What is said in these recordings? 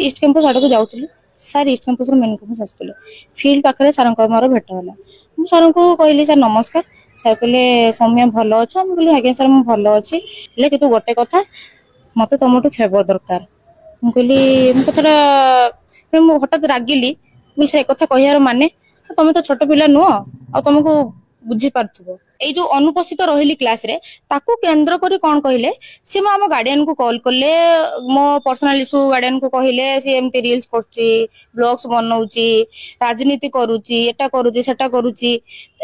east campus आड़ को जाऊँ sir east campus main campus आसुले फिल्ड पाखे सार मोर भेट है मुझे सार को कहली सर नमस्कार सर कहले सौम्य भल अच्छ मुझे आज्ञा सर मुझे भल अच्छी कि तू गोटे कथा मत तुमठू फेवर दरकार मुझे कथा हठात रागिली मुझे से कथा कहार माने तुम तो छोट पिला नुह आ तुमको बुझी पार्थुव ए जो अनुपस्थित रही क्लास रे ताकू केंद्र करी कौन कहले सी मो आम गार्डियन को कॉल कले मो पर्सनल इश्यू गार्डियन को कहले सी एमती रील्स करछि ब्लॉग्स बनाउछि राजनीति करूछि एटा करूछि सेटा करूछि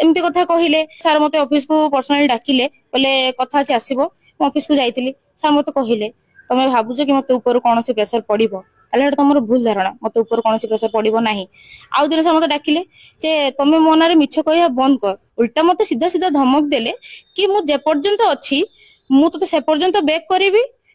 एमती कथा कहले सर मते ऑफिस को पर्सनली डाकिले कहले कथा अछि आसीबो मो ऑफिस को जाइतिली सर मते कहले तमे भाबुछ कि मते ऊपर कौन से प्रेशर पड़िबो ताले तुम भूल धारणा मत ऊपर कौन प्रेसर पड़ो ना आउ दिन से मत डाकिले जे तुम मो ना मिछ कह बंद कर उल्टा मत सीधा सीधा धमक देले कि मुझे पर्यंत अच्छी मुझे से पर्यंत बैक करी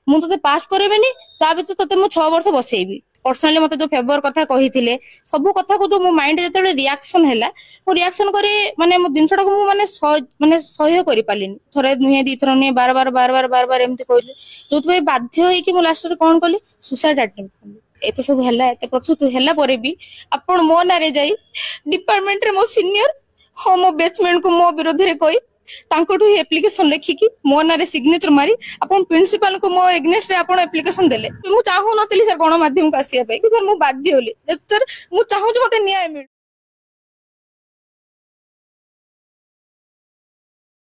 मुझे पास करेनि ता भीतर तते मु 6 वर्ष बसैबी पर्सनली मत जो फेवर कथा कही सब कथा को जो मो माइंड जो रिएक्शन है मो रिएक्शन करे माने मो जिनसटा को मु माने सह्य करि पालिनी थरे नुहे दी थर नुहे बार बार बार बार बार बार एमती कहले जो बाध्य होई कि मो लास्ट रे कोन कली सुसाइड अटेम्प्ट कली एत सब है एत प्रस्तुत है भी आपण मो नारे जाई डिपार्टमेंट रे मो सीनियर हाँ मो बेचमेंट को मो विरोध रे कही तांकोठू एप्लिकेशन लिखिकी मो नारे सिग्नेचर मारी आपण प्रिंसिपल को मो एग्नेस्ट रे आपण एप्लिकेशन देले मु चाहू नतली सर गणमाध्यम को आसिया पे कि सर मु बाध्य होली सर मु चाहू जे मते न्याय मिल